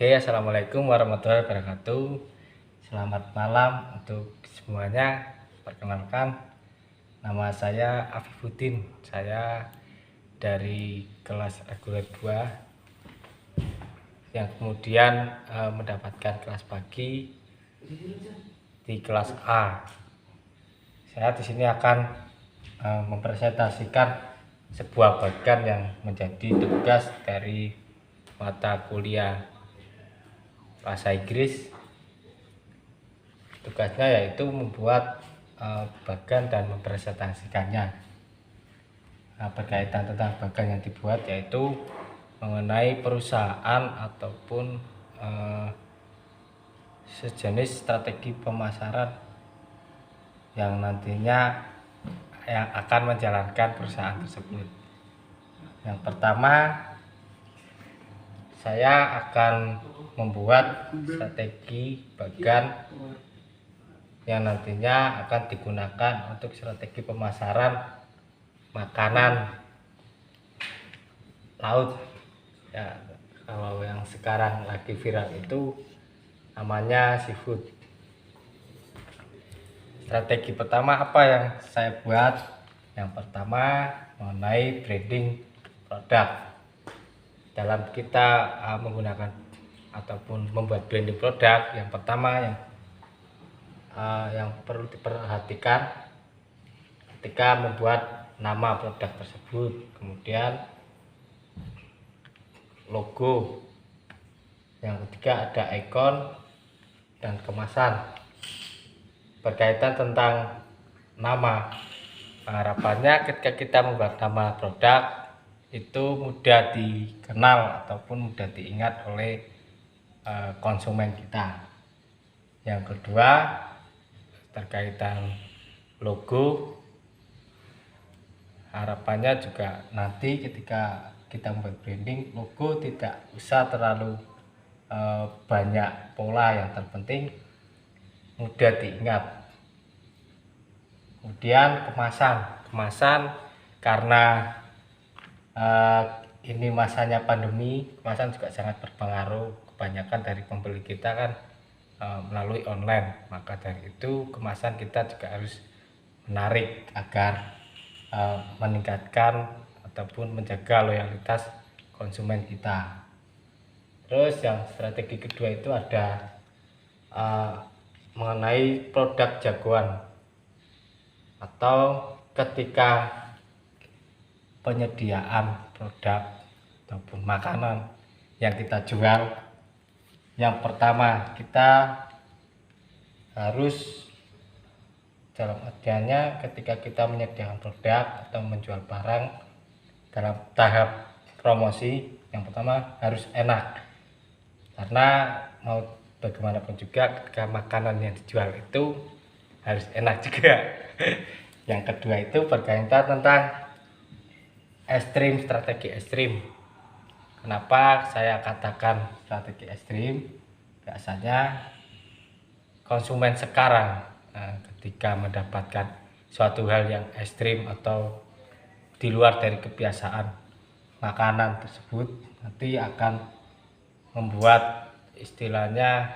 Oke, assalamualaikum warahmatullahi wabarakatuh. Selamat malam untuk semuanya. Perkenalkan, nama saya Afifuddin. Saya dari kelas reguler 2 yang kemudian mendapatkan kelas pagi di kelas A. Saya di sini akan mempresentasikan sebuah bagian yang menjadi tugas dari mata kuliah bahasa Inggris. Tugasnya yaitu membuat bagan dan mempresentasikannya. Nah, berkaitan tentang bagan yang dibuat yaitu mengenai perusahaan ataupun sejenis strategi pemasaran yang nantinya yang akan menjalankan perusahaan tersebut. Yang pertama, saya akan membuat strategi bagan yang nantinya akan digunakan untuk strategi pemasaran makanan laut. Ya, kalau yang sekarang lagi viral itu namanya seafood. Strategi pertama apa yang saya buat? Yang pertama mengenai branding produk. Dalam kita menggunakan ataupun membuat branding produk, yang pertama yang perlu diperhatikan ketika membuat nama produk tersebut, kemudian logo, yang ketiga ada ikon dan kemasan. Berkaitan tentang nama, harapannya ketika kita membuat nama produk itu mudah dikenal ataupun mudah diingat oleh konsumen kita. Yang kedua, terkaitan logo, harapannya juga nanti ketika kita membuat branding, logo tidak usah terlalu banyak pola, yang terpenting mudah diingat. Kemudian kemasan karena ini masanya pandemi, kemasan juga sangat berpengaruh. Kebanyakan dari pembeli kita kan melalui online, maka dari itu kemasan kita juga harus menarik agar meningkatkan ataupun menjaga loyalitas konsumen kita. Terus yang strategi kedua itu ada mengenai produk jagoan, atau ketika penyediaan produk ataupun makanan yang kita jual, yang pertama kita harus, dalam artiannya ketika kita menyediakan produk atau menjual barang dalam tahap promosi, yang pertama harus enak, karena mau bagaimanapun juga ketika makanan yang dijual itu harus enak juga. Yang kedua itu berkaitan tentang strategi ekstrim. Kenapa saya katakan strategi ekstrim? Biasanya konsumen sekarang ketika mendapatkan suatu hal yang ekstrim atau di luar dari kebiasaan makanan tersebut, nanti akan membuat istilahnya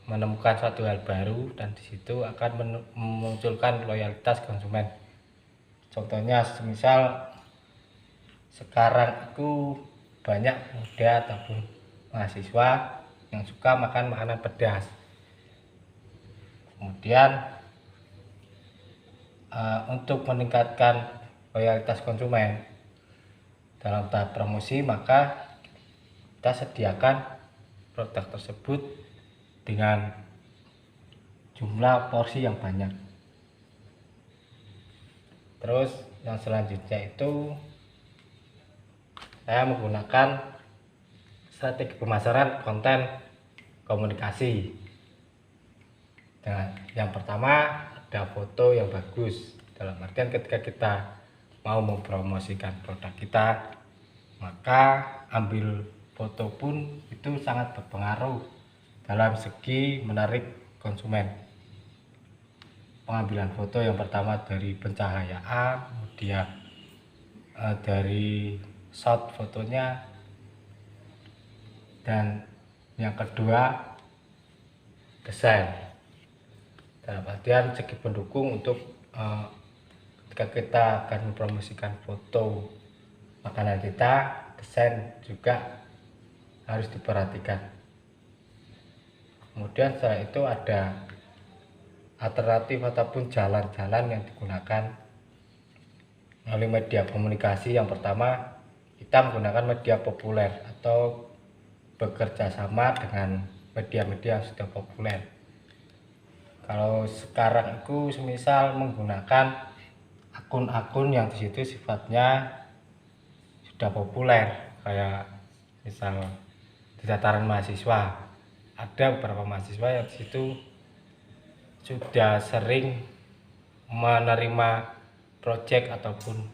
menemukan suatu hal baru, dan disitu akan memunculkan loyalitas konsumen. Contohnya semisal sekarang itu banyak muda ataupun mahasiswa yang suka makan makanan pedas. Kemudian untuk meningkatkan loyalitas konsumen dalam tahap promosi, maka kita sediakan produk tersebut dengan jumlah porsi yang banyak. Terus yang selanjutnya itu saya menggunakan strategi pemasaran konten komunikasi. Nah, yang pertama ada foto yang bagus, dalam artian ketika kita mau mempromosikan produk kita, maka ambil foto pun itu sangat berpengaruh dalam segi menarik konsumen. Pengambilan foto yang pertama dari pencahayaan, kemudian dari shot fotonya, Dan yang kedua, desain. Dalam artian segi pendukung untuk ketika kita akan mempromosikan foto makanan kita, desain juga harus diperhatikan. Kemudian setelah itu ada alternatif ataupun jalan-jalan yang digunakan melalui media komunikasi. Yang pertama, kita menggunakan media populer atau bekerja sama dengan media-media yang sudah populer. Kalau sekarang itu semisal menggunakan akun-akun yang disitu sifatnya sudah populer, kayak misal di tataran mahasiswa ada beberapa mahasiswa yang disitu sudah sering menerima proyek ataupun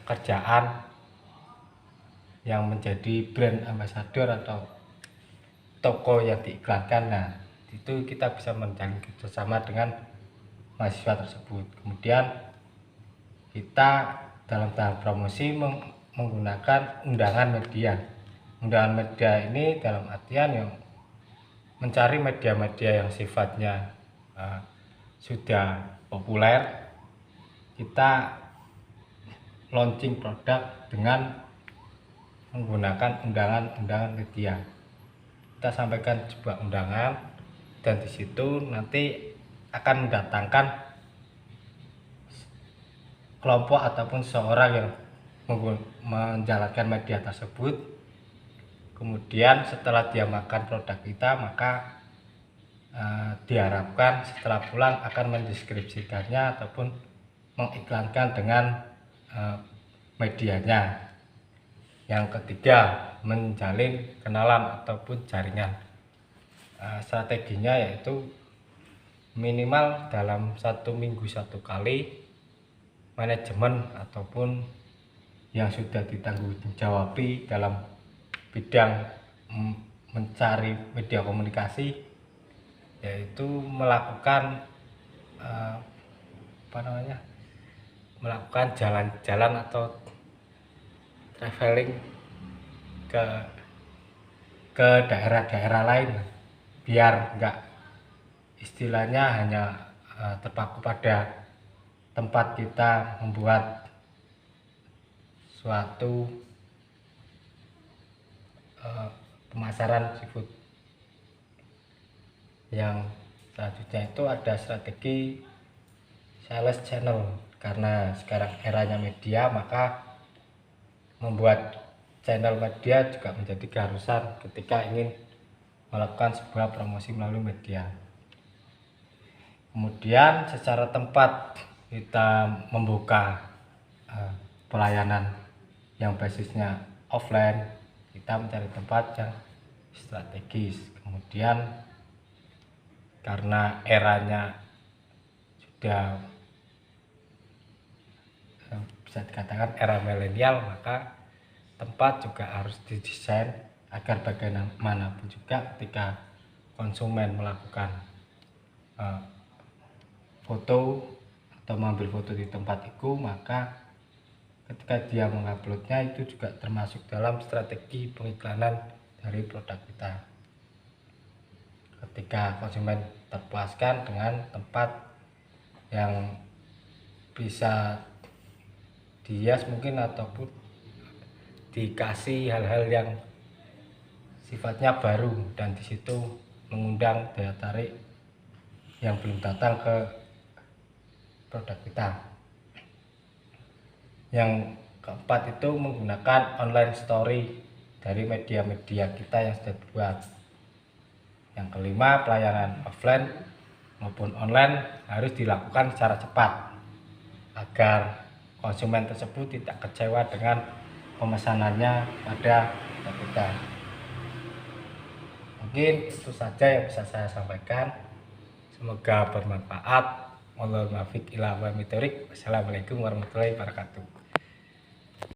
kerjaan yang menjadi brand ambassador atau toko yang diiklankan. Nah, itu kita bisa menjalin kerjasama dengan mahasiswa tersebut. Kemudian kita dalam tahap promosi menggunakan undangan media. Undangan media ini dalam artian yang mencari media-media yang sifatnya sudah populer, kita launching produk dengan menggunakan undangan media. Kita sampaikan sebuah undangan dan di situ nanti akan mendatangkan kelompok ataupun seorang yang menjalankan media tersebut. Kemudian setelah dia makan produk kita, maka diharapkan setelah pulang akan mendeskripsikannya ataupun mengiklankan dengan medianya. Yang ketiga, menjalin kenalan ataupun jaringan. Strateginya yaitu minimal dalam 1 minggu 1 kali manajemen ataupun yang sudah ditanggungjawab dalam bidang mencari media komunikasi, yaitu melakukan melakukan jalan-jalan atau traveling ke daerah-daerah lain, biar enggak istilahnya hanya terpaku pada tempat kita membuat suatu pemasaran seafood. Yang selanjutnya itu ada strategi sales channel. Karena sekarang eranya media, maka membuat channel media juga menjadi keharusan ketika ingin melakukan sebuah promosi melalui media. Kemudian secara tempat kita membuka pelayanan yang basisnya offline, kita mencari tempat yang strategis. Kemudian karena eranya sudah bisa dikatakan era milenial, maka tempat juga harus didesain agar bagaimanapun juga ketika konsumen melakukan foto atau mengambil foto di tempat itu, maka ketika dia menguploadnya itu juga termasuk dalam strategi pengiklanan dari produk kita. Ketika konsumen terpuaskan dengan tempat yang bisa dihias mungkin ataupun dikasih hal-hal yang sifatnya baru, dan disitu mengundang daya tarik yang belum datang ke produk kita. Yang keempat itu menggunakan online story dari media-media kita yang sudah dibuat. Yang kelima, pelayanan offline maupun online harus dilakukan secara cepat agar konsumen tersebut tidak kecewa dengan pemesanannya pada kita. Mungkin itu saja yang bisa saya sampaikan. Semoga bermanfaat. Wassalamualaikum warahmatullahi wabarakatuh.